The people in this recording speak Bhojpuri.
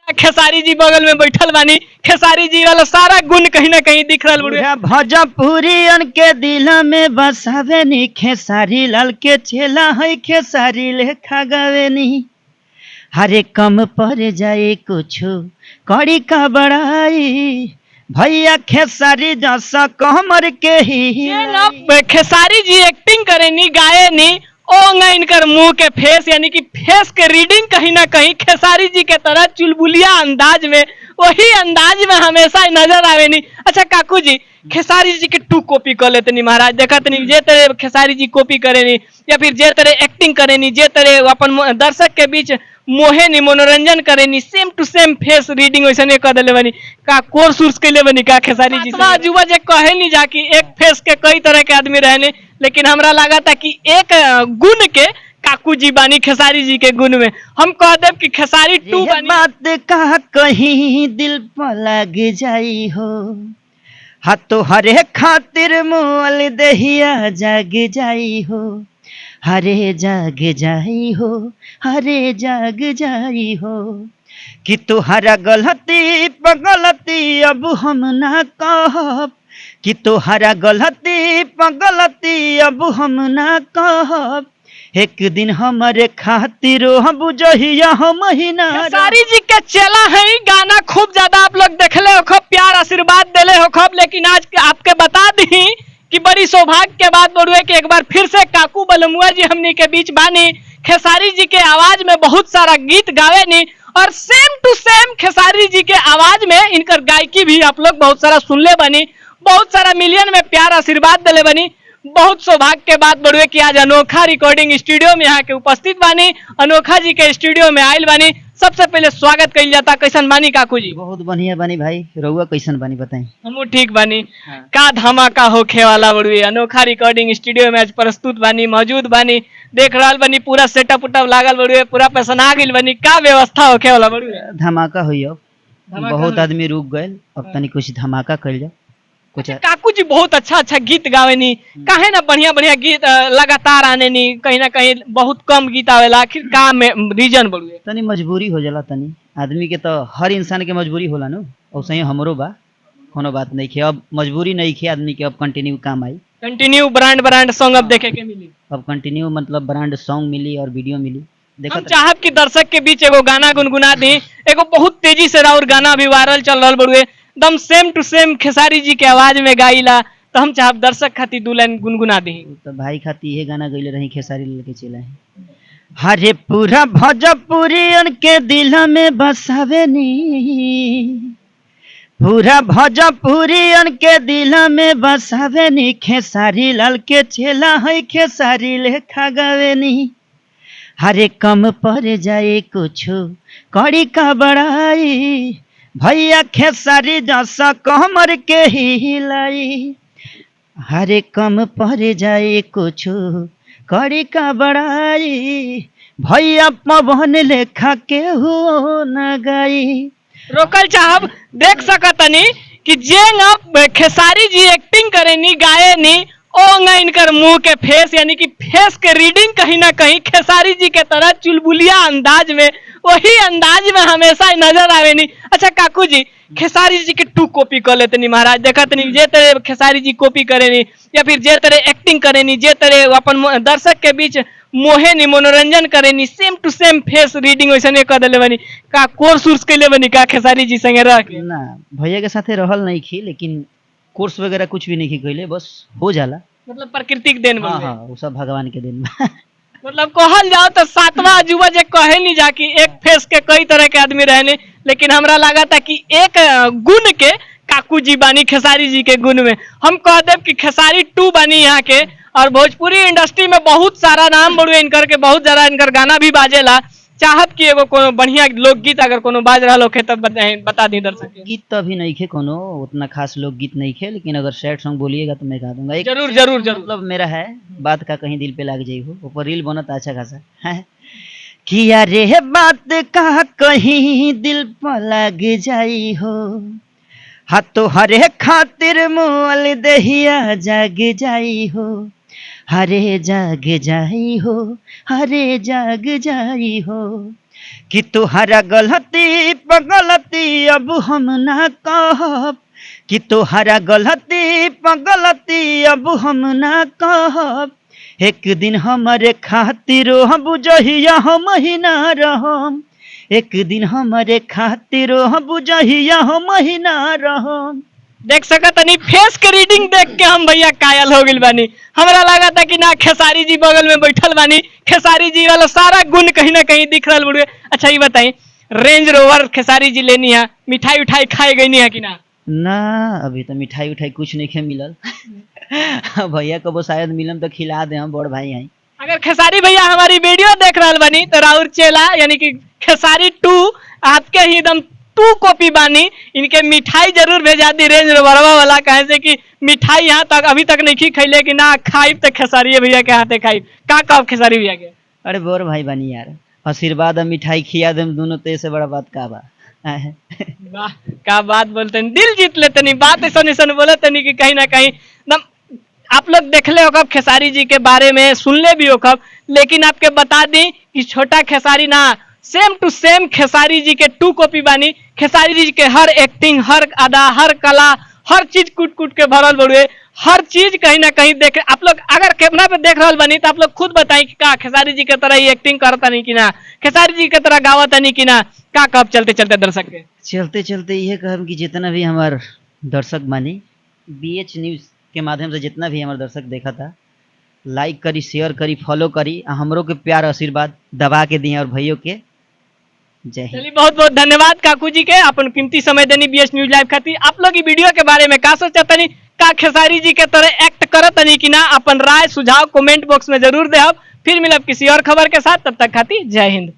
खेसारी जी बगल में बैठल बानी। खेसारी जी वाला सारा गुण कहीं ना कहीं दिख रहा पूरा भोजपुरी के दिल में बसावे नी। खेसारी लाल के चेला है खेसारी लेखा गावे नी। हरे कम पर जाए कुछ कड़ी का बड़ाई भैया खेसारी जैसा कमर के ही खेसारी जी एक्टिंग करे नी गाए नी ओंगा इनकर मुंह के फेस यानी कि फेस के रीडिंग कहीं ना कहीं खेसारी जी के तरह चुलबुलिया अंदाज में वही अंदाज में हमेशा नजर आवे नी। अच्छा काकू जी खेसारी जी के टू कॉपी कर लेते नी महाराज देखत नी जे तरह खेसारी जी कॉपी करे नी या फिर जे तरह एक्टिंग करे नी जे तरह अपन दर्शक के बीच मोहे नी मनोरंजन करे नी सेम टू सेम फेस रीडिंग वैसे नहीं कर दिले बनी का कोर्स उर्स के लिए बनी का खेसारी जी युवा जे कहे नी जा कि एक फेस के कई तरह के आदमी रहने लेकिन हमरा लगा था कि एक गुण के काकू जी बानी खेसारी जी के गुण में हम कह देव कि खेसारी टू बानी। बात का कहीं दिल पर लग जाई हो हाथों हरे खातिर मोल दहिया जग जाई हो। हरे जाग जाई हो हरे जाग जाई हो कि तुहरा गलती पगलती अब हम ना कहब कि तुहरा गलती पगलती अब हम ना कहब। एक दिन हमारे खातिर हम बुझहिया हम महीना। खेसारी जी के चेला है गाना खूब ज्यादा आप लोग देखले हो खूब प्यार आशीर्वाद देले हो खूब लेकिन आज आपके बता दी कि बड़ी सौभाग्य के बात बोलुए कि एक बार फिर से काकू बलमुआ जी हमनी के बीच बानी। खेसारी जी के आवाज में बहुत सारा गीत गावे नी और सेम टू सेम खेसारी जी के आवाज में इनकर गायकी भी आप लोग बहुत सारा सुनले बनी बहुत सारा मिलियन में प्यार आशीर्वाद दिले बनी। बहुत सौभाग्य के बात बढ़ुए कि आज अनोखा रिकॉर्डिंग स्टूडियो में यहाँ के उपस्थित बानी अनोखा जी के स्टूडियो में आयल बानी। सबसे पहले स्वागत कइल जाता कैसन बानी काकू जी? बहुत बढ़िया बानी भाई रउआ कैसन बानी बताई? हम ठीक बानी। हाँ। का धमाका होखे वाला बड़ुए अनोखा रिकॉर्डिंग स्टूडियो में आज प्रस्तुत बानी मौजूद बानी देख रहा बानी पूरा सेटअप उटअप लागल बड़ुए पूरा पसंद गइल बानी का व्यवस्था होखे वाला बड़ुए? धमाका हुई अब बहुत आदमी रुक गए अब तनी कुछ धमाका कइल जाओ कुछ। काकू जी बहुत अच्छा गीत गावे नी काहे ना बढ़िया गीत लगातार आने नी कहीं ना कहीं बहुत कम गीत आवेला आखिर का रीजन बड़ुए? तनी मजबूरी हो जाला तनी आदमी के तो हर इंसान के मजबूरी होला नु वैसे ही हमरो बा कोनो बात नहीं खे अब मजबूरी नहीं खे आदमी के अब कंटिन्यू काम आई कंटिन्यू ब्रांड सॉन्ग अब देखे के मिली अब कंटिन्यू मतलब ब्रांड सॉन्ग मिली और वीडियो मिली। हम चाहब कि दर्शक के बीच एगो गाना गुनगुना दी एगो बहुत तेजी से और गाना भी वायरल चल रहा बड़ुए एकदम सेम टू सेम खेसारी जी के आवाज में गाइला तो हम चाहब दर्शक खातिर दू लाइन गुनगुना दी। तो भाई खातिर ये गाना गइले रही खेसारी लेके चला है। हरे पूरा भोजपुरी के दिल में बसावे नी पूरा भोजपुरी के दिल में बसावे नी। खेसारी लाल के चेला है खेसारी लेखा गावे नी। हरे कम पर जाए कुछ कड़ी का बड़ाई भैया खेसारी जैसा कमर के ही लाई। हरे कम पर जाए कुछ कड़ी का बड़ाई भैया पवन लेखा के हो न गई। रोकल चाहब देख सकतनी कि जे खेसारी जी एक्टिंग करे नी गाए नी ओंगा इनकर मुंह के फेस यानी कि फेस के रीडिंग कहीं ना कहीं खेसारी जी के तरह चुलबुलिया अंदाज में वही अंदाज में हमेशा नजर आवे नी। अच्छा काकू जी खेसारी जी के टू कॉपी कर लेते नी महाराज देखत नी जे तरह खेसारी जी कॉपी करे नी या फिर जे तरह एक्टिंग करे नी जे तरह अपन दर्शक के बीच मोहे नी मनोरंजन करे नी सेम टू सेम फेस रीडिंग वैसे नहीं कर दिले बनी का कोर्स उर्स के लिए बनी का खेसारी जी संगे रह के? ना भैया के साथे रहल नहीं खी लेकिन कोर्स वगैरह कुछ भी नहीं की कइले बस हो जाला मतलब प्राकृतिक देन हाँ हाँ वो सब भगवान के दिन मतलब कहल जाओ तो सातवां अजूबा जे कहे नहीं जा कि एक फेस के कई तरह के आदमी रहने लेकिन हमरा लगा था कि एक गुण के काकू जी बानी खेसारी जी के गुण में हम कह देव कि खेसारी टू बानी यहाँ के और भोजपुरी इंडस्ट्री में बहुत सारा नाम बढ़ुए इनकर के बहुत ज्यादा इनकर गाना भी बाजेला चाहत कि एगो कोनो बढ़िया लोकगीत अगर कोनो बाज रहा होखे तब बता दी दर्शक। गीत तो अभी नहीं खे कोनो उतना खास लोकगीत नहीं खे लेकिन अगर सैड सॉन्ग बोलिएगा तो मैं गा दूंगा। जरूर मतलब मेरा है बात का कहीं दिल पे लग जाई हो ऊपर रील बनता अच्छा खासा है कि यारे बात का कहीं दिल पर लग जाई हो हाथों हरे खातिर मोल दहिया जग जाई हो। हरे जाग जाई हो हरे जाग जाई हो कि तुहरा गलती पगल अब हम ना कहब कि तोहरा गलती पगलती अब हम ना कहब। एक दिन हमारे खातिर हम जहिया हम ही ना रहम, एक दिन हमारे खातिर हम जहिया हम ही ना रहम। देख सकत तनी फेस के रीडिंग देख के हम भैया कायल हो गइल बानी। हमरा लगा था कि ना खेसारी जी बगल में बैठल बानी, खेसारी जी वाला सारा गुण कहीं ना कहीं दिख रहा बुढ़े। अच्छा ये बताई, रेंज रोवर खेसारी जी लेनी है, मिठाई उठाई खाए गई नहीं है कि ना? ना अभी तो मिठाई उठाई कुछ नहीं खे मिलल। भैया को वो शायद मिलम तो खिला दे, हम बड़ भाई हैं। अगर खेसारी भैया हमारी वीडियो देख रहा बानी तो राउर चेला यानी कि खेसारी 2 आपके ही एकदम 2 कॉपी बानी, इनके मिठाई जरूर भेजा दी रेंज रोवरवा वाला, कहे से कि मिठाई यहाँ तक अभी तक नहीं खैले कि ना खाई तो खेसारी भैया के हाथे खाई। का कब खेसारी भैया के? अरे बड़ भाई बानी यार, आशीर्वाद और मिठाई खिया देम दोनों, तो ऐसे बड़ा बात का बा। वाह क्या बात बोलते हैं, दिल जीत लेते नहीं, बात ऐसा नहीं बोलते नहीं कि कहीं ना कहीं आप लोग देख ले हो कब खेसारी जी के बारे में, सुन ले भी हो कब, लेकिन आपके बता दी कि छोटा खेसारी ना सेम टू सेम खेसारी जी के 2 कॉपी बानी। खेसारी जी के हर एक्टिंग, हर अदा, हर कला, हर चीज कूट कूट के भरल बड़ुए, हर चीज कहीं ना कहीं देख। आप लोग अगर कैमरा पे देख रहा बनी तो आप लोग खुद बताएं कि का खेसारी जी के तरह ही एक्टिंग करता नहीं कि ना, खेसारी जी के तरह गावता नहीं कि ना, का कब चलते चलते दर्शक के चलते चलते ये कहब कि जितना भी हमार दर्शक बानी, BH न्यूज के माध्यम से जितना भी हमारे दर्शक देखा था, लाइक करी, शेयर करी, फॉलो करी, हमरों के प्यार आशीर्वाद दबा के दिए, और भैयों के जय हिंद। चलिए बहुत बहुत धन्यवाद काकू जी के, अपन कीमती समय देनी BH न्यूज लाइव खातिर। आप लोग वीडियो के बारे में का सोचता नहीं, का खेसारी जी के तरह एक्ट करत नहीं कि ना, अपन राय सुझाव कमेंट बॉक्स में जरूर दे। फिर मिलब किसी और खबर के साथ, तब तक खातिर जय हिंद।